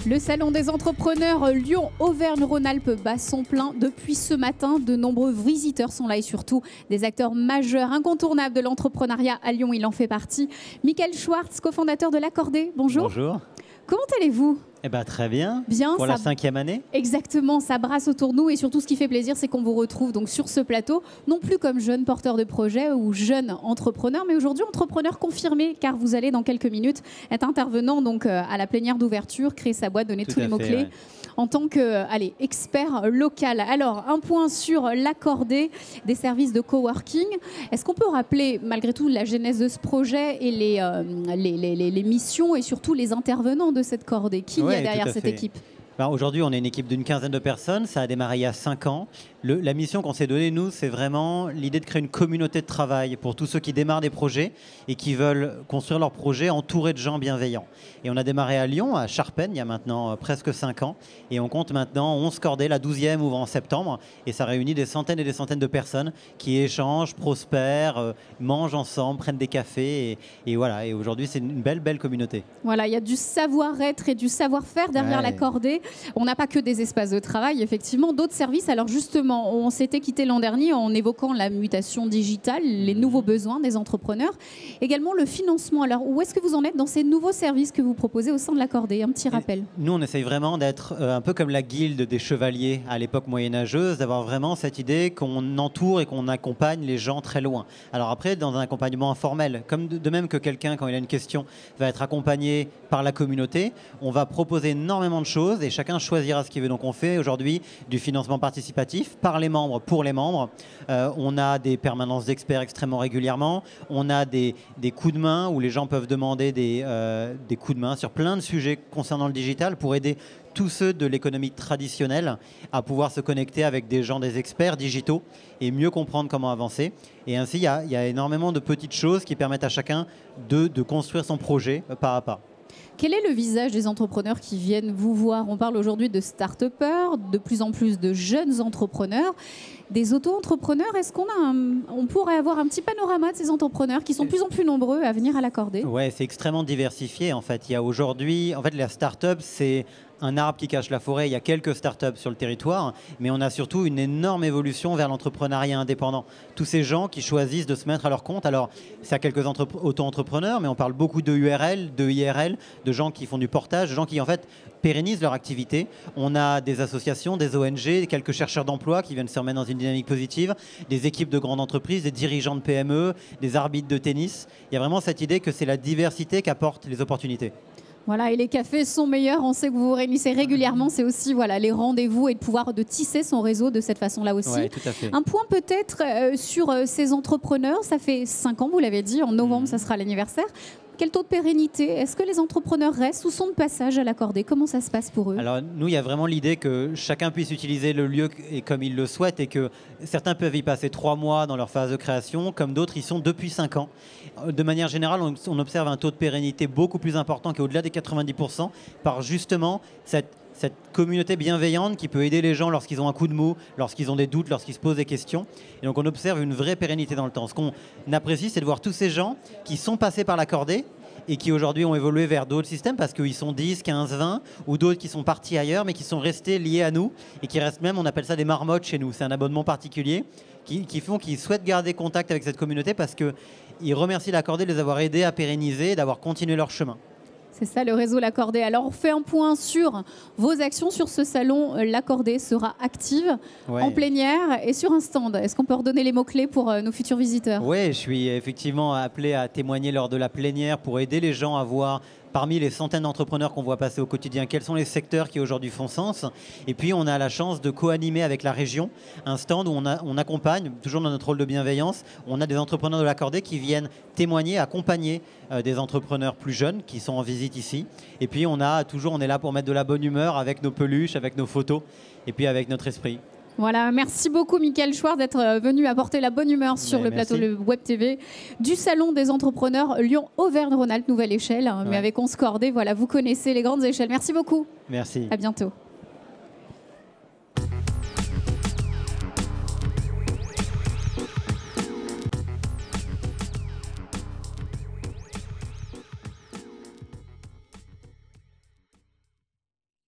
Le salon des entrepreneurs Lyon-Auvergne-Rhône-Alpes bat son plein depuis ce matin. De nombreux visiteurs sont là et surtout des acteurs majeurs, incontournables de l'entrepreneuriat à Lyon. Il en fait partie. Michael Schwartz, cofondateur de l'Accordé. Bonjour. Bonjour. Comment allez-vous ? Eh ben, très bien. Bien, pour la 5e année. Exactement, ça brasse autour de nous et surtout ce qui fait plaisir, c'est qu'on vous retrouve donc sur ce plateau, non plus comme jeune porteur de projet ou jeune entrepreneur, mais aujourd'hui entrepreneur confirmé, car vous allez dans quelques minutes être intervenant donc à la plénière d'ouverture, créer sa boîte, donner tous les mots-clés. Ouais. En tant que expert local. Alors, un point sur l'Accordé des services de coworking. Est-ce qu'on peut rappeler, malgré tout, la genèse de ce projet et les missions et surtout les intervenants de cette cordée? Qui y a derrière cette équipe? Aujourd'hui, on est une équipe d'une 15aine de personnes. Ça a démarré il y a 5 ans. La mission qu'on s'est donnée, nous, c'est vraiment l'idée de créer une communauté de travail pour tous ceux qui démarrent des projets et qui veulent construire leurs projets entourés de gens bienveillants. Et on a démarré à Lyon, à Charpennes, il y a maintenant presque 5 ans. Et on compte maintenant 11 cordées, la 12e ouvre en septembre. Et ça réunit des centaines et des centaines de personnes qui échangent, prospèrent, mangent ensemble, prennent des cafés. Et voilà. Et aujourd'hui, c'est une belle communauté. Voilà, il y a du savoir-être et du savoir-faire derrière la cordée. On n'a pas que des espaces de travail, effectivement, d'autres services. Alors justement, on s'était quitté l'an dernier en évoquant la mutation digitale, les nouveaux besoins des entrepreneurs. Également le financement. Alors où est-ce que vous en êtes dans ces nouveaux services que vous proposez au sein de l'Accordé? Un petit rappel. Nous, on essaye vraiment d'être un peu comme la guilde des chevaliers à l'époque moyenâgeuse, d'avoir vraiment cette idée qu'on entoure et qu'on accompagne les gens très loin. Alors après, dans un accompagnement informel, comme de même que quelqu'un, quand il a une question, va être accompagné par la communauté, on va proposer énormément de choses et chacun choisira ce qu'il veut. Donc on fait aujourd'hui du financement participatif par les membres, pour les membres. On a des permanences d'experts extrêmement régulièrement. On a des coups de main où les gens peuvent demander des coups de main sur plein de sujets concernant le digital pour aider tous ceux de l'économie traditionnelle à pouvoir se connecter avec des gens, des experts digitaux et mieux comprendre comment avancer. Et ainsi, il y a énormément de petites choses qui permettent à chacun de construire son projet pas à pas. Quel est le visage des entrepreneurs qui viennent vous voir? On parle aujourd'hui de start-upers, de plus en plus de jeunes entrepreneurs, des auto-entrepreneurs. Est-ce qu'on pourrait avoir un petit panorama de ces entrepreneurs qui sont de plus en plus nombreux à venir à l'Accordé? Ouais, c'est extrêmement diversifié. En fait, il y a aujourd'hui, la start-up, c'est un arbre qui cache la forêt. Il y a quelques startups sur le territoire, mais on a surtout une énorme évolution vers l'entrepreneuriat indépendant. Tous ces gens qui choisissent de se mettre à leur compte. Alors, c'est à quelques auto-entrepreneurs, mais on parle beaucoup de URL, de IRL, de gens qui font du portage, de gens qui en fait pérennisent leur activité. On a des associations, des ONG, quelques chercheurs d'emploi qui viennent se remettre dans une dynamique positive, des équipes de grandes entreprises, des dirigeants de PME, des arbitres de tennis. Il y a vraiment cette idée que c'est la diversité qu'apportent les opportunités. Voilà, et les cafés sont meilleurs. On sait que vous vous réunissez régulièrement. C'est aussi les rendez-vous et de pouvoir tisser son réseau de cette façon-là aussi. Ouais, tout à fait. Un point peut-être sur ces entrepreneurs. Ça fait 5 ans, vous l'avez dit. En novembre, ça sera l'anniversaire. Quel taux de pérennité? Est-ce que les entrepreneurs restent ou sont de passage à l'Accordé? Comment ça se passe pour eux? Alors nous, il y a vraiment l'idée que chacun puisse utiliser le lieu comme il le souhaite et que certains peuvent y passer 3 mois dans leur phase de création, comme d'autres y sont depuis 5 ans. De manière générale, on observe un taux de pérennité beaucoup plus important qu'au-delà des 90% par justement cette communauté bienveillante qui peut aider les gens lorsqu'ils ont un coup de mou, lorsqu'ils ont des doutes, lorsqu'ils se posent des questions. Et donc on observe une vraie pérennité dans le temps. Ce qu'on apprécie, c'est de voir tous ces gens qui sont passés par l'Accordé et qui aujourd'hui ont évolué vers d'autres systèmes parce qu'ils sont 10, 15, 20 ou d'autres qui sont partis ailleurs mais qui sont restés liés à nous et qui restent même, on appelle ça des marmottes chez nous. C'est un abonnement particulier qui souhaitent garder contact avec cette communauté parce qu'ils remercient l'Accordé de les avoir aidés à pérenniser et d'avoir continué leur chemin. C'est ça le réseau L'Accordé. Alors on fait un point sur vos actions sur ce salon. L'Accordé sera active en plénière et sur un stand. Est-ce qu'on peut redonner les mots-clés pour nos futurs visiteurs? Oui, je suis effectivement appelé à témoigner lors de la plénière pour aider les gens à voir parmi les centaines d'entrepreneurs qu'on voit passer au quotidien, quels sont les secteurs qui aujourd'hui font sens. Et puis on a la chance de co-animer avec la région un stand où on accompagne, toujours dans notre rôle de bienveillance, on a des entrepreneurs de l'Accordé qui viennent témoigner, accompagner des entrepreneurs plus jeunes qui sont en visite ici. Et puis on est là pour mettre de la bonne humeur avec nos peluches, avec nos photos et puis avec notre esprit. Voilà, merci beaucoup Michael Schwartz d'être venu apporter la bonne humeur sur le plateau de Web TV du Salon des entrepreneurs Lyon-Auvergne-Rhône-Alpes, nouvelle échelle, mais avec 11 cordées. Voilà, vous connaissez les grandes échelles. Merci beaucoup. Merci. À bientôt.